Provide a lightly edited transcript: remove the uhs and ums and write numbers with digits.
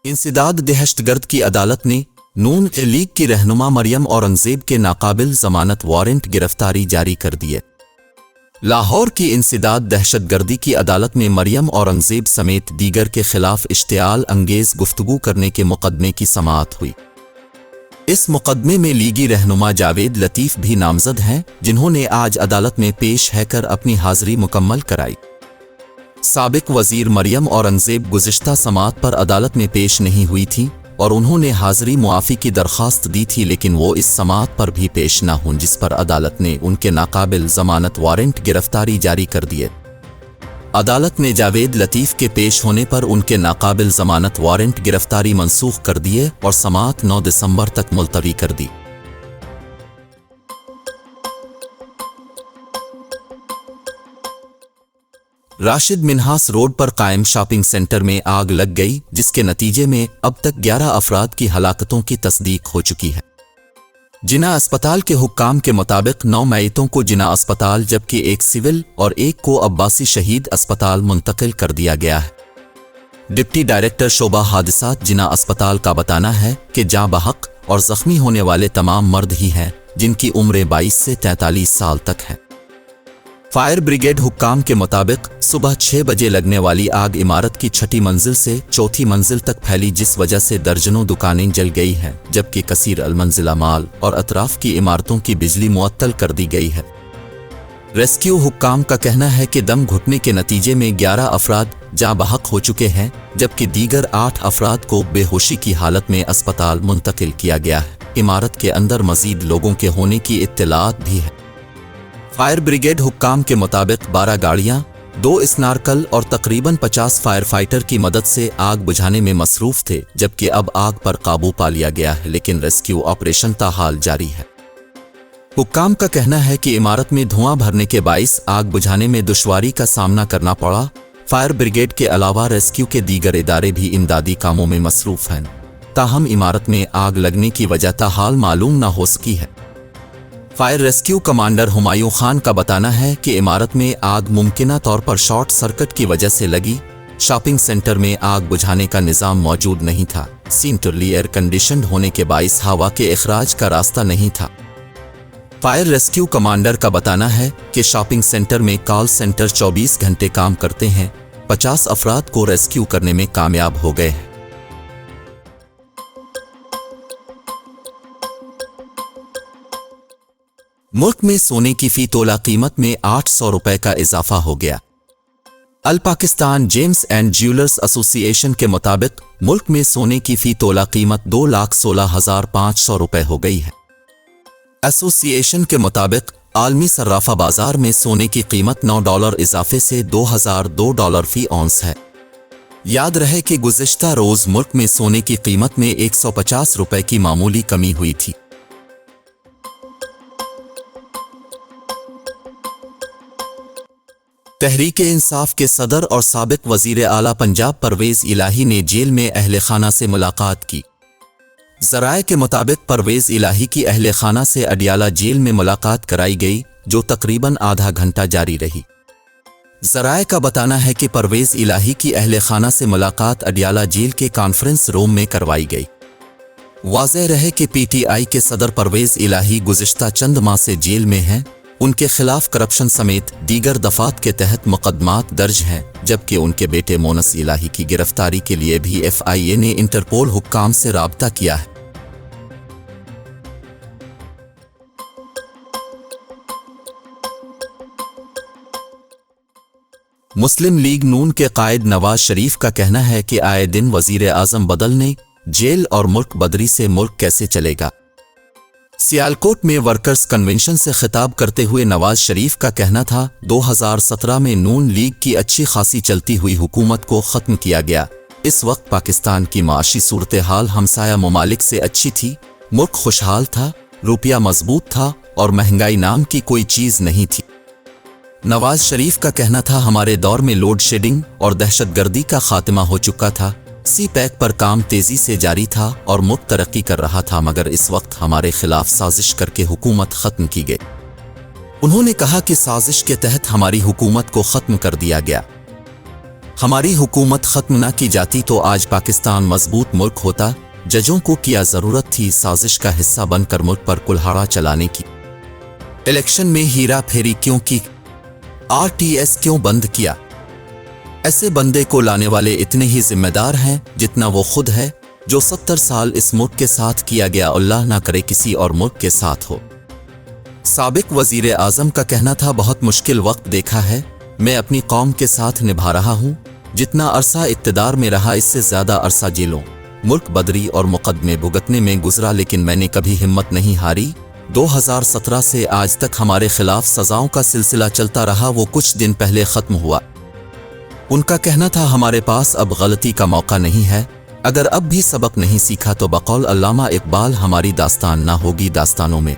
इंसदाद दहशतगर्द की अदालत ने नून लीग की रहनुमा मरियम औरंगजेब के नाकाबिल जमानत वारंट गिरफ्तारी जारी कर दिए। लाहौर की इंसदाद दहशतगर्दी की अदालत में मरियम औरंगजेब समेत दीगर के खिलाफ इश्तियाल अंगेज गुफ्तगू करने के मुकदमे की समाअत हुई। इस मुकदमे में लीगी रहनुमा जावेद लतीफ़ भी नामजद हैं, जिन्होंने आज अदालत में पेश हैकर अपनी हाजिरी मुकम्मल कराई। साबिक वजीर मरियम औरंगजेब गुज़िश्ता समाअत पर अदालत में पेश नहीं हुई थी और उन्होंने हाजिरी मुआफ़ी की दरख्वास्त दी थी, लेकिन वो इस समाअत पर भी पेश न हों, जिस पर अदालत ने उनके नाकाबिल ज़मानत वारंट गिरफ्तारी जारी कर दिए। अदालत ने जावेद लतीफ़ के पेश होने पर उनके नाकाबिल ज़मानत वारंट गिरफ्तारी मनसूख कर दिए और समाअत 9 दिसंबर तक मुलतवी कर दी। राशिद मिन्हास रोड पर कायम शॉपिंग सेंटर में आग लग गई, जिसके नतीजे में अब तक 11 अफराद की हलाकतों की तस्दीक हो चुकी है। जिना अस्पताल के हुक्काम के मुताबिक 9 मैयतों को जिना अस्पताल जबकि एक सिविल और एक को अब्बासी शहीद अस्पताल मुंतकिल कर दिया गया है। डिप्टी डायरेक्टर शोबा हादिसात जिना अस्पताल का बताना है कि जाँ बहक और जख्मी होने वाले तमाम मर्द ही हैं, जिनकी उम्रें 22 से 43 साल तक है। फायर ब्रिगेड हुक्काम के मुताबिक सुबह 6 बजे लगने वाली आग इमारत की 6ठी मंजिल से 4थी मंजिल तक फैली, जिस वजह से दर्जनों दुकानें जल गई हैं, जबकि कसीर अलमंजिला माल और अतराफ की इमारतों की बिजली मुअत्तल कर दी गई है। रेस्क्यू हुक्काम का कहना है कि दम घुटने के नतीजे में 11 अफराद जाँ बहक हो चुके हैं, जबकि दीगर 8 अफराद को बेहोशी की हालत में अस्पताल मुंतकिल किया गया है। इमारत के अंदर मजीद लोगों के होने की इत्तलात भी है। फायर ब्रिगेड हुक्काम के मुताबिक 12 गाड़ियां, 2 स्नार्कल और तकरीबन 50 फायर फाइटर की मदद से आग बुझाने में मसरूफ थे, जबकि अब आग पर काबू पा लिया गया है, लेकिन रेस्क्यू ऑपरेशन ताहाल जारी है। हुक्काम का कहना है कि इमारत में धुआं भरने के बाइस आग बुझाने में दुश्वारी का सामना करना पड़ा। फायर ब्रिगेड के अलावा रेस्क्यू के दीगर इदारे भी इमदादी कामों में मसरूफ हैं, ताहम इमारत में आग लगने की वजह ताहाल मालूम न हो सकी है। Fire rescue commander Humayun Khan का बताना है कि इमारत में आग मुमकिना तौर पर शॉर्ट सर्किट की वजह से लगी। शॉपिंग सेंटर में आग बुझाने का निज़ाम मौजूद नहीं था। सेंट्रली एयर कंडीशनड होने के बाइस हवा के इखराज का रास्ता नहीं था। फायर रेस्क्यू कमांडर का बताना है कि शॉपिंग सेंटर में कॉल सेंटर 24 घंटे काम करते हैं। 50 अफराद को रेस्क्यू करने में कामयाब हो गए हैं। मुल्क में सोने की फी तोला कीमत में 800 रुपए का इजाफा हो गया। All Pakistan gems and jewellers association के मुताबिक मुल्क में सोने की फी तोला कीमत 2,16,500 रुपए हो गई है। एसोसिएशन के मुताबिक आलमी सर्राफा बाजार में सोने की कीमत $9 इजाफे से $2,002 फी औंस है। याद रहे कि गुज़िश्ता रोज मुल्क में सोने की कीमत में 150 रुपए की मामूली कमी हुई थी। तहरीके इंसाफ के सदर और साबिक वजीर आला पंजाब परवेज इलाही ने जेल में अहले खाना से मुलाकात की। ज़राए के मुताबिक परवेज इलाही की अहले खाना से अडियाला जेल में मुलाकात कराई गई, जो तकरीबन आधा घंटा जारी रही। ज़राए का बताना है कि परवेज इलाही की अहले खाना से मुलाकात अडियाला जेल के कॉन्फ्रेंस रूम में करवाई गई। वाज़ेह रहे कि PTI के सदर परवेज इलाही गुज़िश्ता चंद माह से जेल में हैं। उनके खिलाफ करप्शन समेत दीगर दफात के तहत मुकदमात दर्ज हैं, जबकि उनके बेटे मोनस इलाही की गिरफ्तारी के लिए भी FIA ने इंटरपोल हुक्काम से राब्ता किया है। मुस्लिम लीग नून के कायद नवाज शरीफ का कहना है कि आए दिन वजीर आजम बदलने, जेल और मुल्क बदरी से मुल्क कैसे चलेगा। सियालकोट में वर्कर्स कन्वेंशन से खिताब करते हुए नवाज शरीफ का कहना था, 2017 में नून लीग की अच्छी खासी चलती हुई हुकूमत को ख़त्म किया गया। इस वक्त पाकिस्तान की माशी सूरत हाल हमसाया ममालिक से अच्छी थी, मुल्क खुशहाल था, रुपया मजबूत था और महंगाई नाम की कोई चीज़ नहीं थी। नवाज शरीफ का कहना था, हमारे दौर में लोड शेडिंग और दहशतगर्दी का खात्मा हो चुका था। CPEC पर काम तेजी से जारी था और मुल्क तरक्की कर रहा था, मगर इस वक्त हमारे खिलाफ साजिश करके हुकूमत खत्म की गई। उन्होंने कहा कि साजिश के तहत हमारी हुकूमत को खत्म कर दिया गया। हमारी हुकूमत ख़त्म ना की जाती तो आज पाकिस्तान मजबूत मुल्क होता। जजों को क्या ज़रूरत थी साजिश का हिस्सा बनकर मुल्क पर कुल्हाड़ा चलाने की? इलेक्शन में हीरा फेरी क्यों की? RTS क्यों बंद किया? ऐसे बंदे को लाने वाले इतने ही जिम्मेदार हैं जितना वो खुद है। जो 70 साल इस मुल्क के साथ किया गया, अल्लाह ना करे किसी और मुल्क के साथ हो। साबिक वजीर आज़म का कहना था, बहुत मुश्किल वक्त देखा है, मैं अपनी कौम के साथ निभा रहा हूँ। जितना अरसा इक़्तिदार में रहा इससे ज़्यादा अरसा जेलों, मुल्क बदरी और मुकदमे भुगतने में गुजरा, लेकिन मैंने कभी हिम्मत नहीं हारी। 2017 से आज तक हमारे खिलाफ सजाओं का सिलसिला चलता रहा, वो कुछ दिन पहले ख़त्म हुआ। उनका कहना था, हमारे पास अब गलती का मौका नहीं है। अगर अब भी सबक नहीं सीखा तो बकौल अल्लामा इकबाल हमारी दास्तान ना होगी दास्तानों में।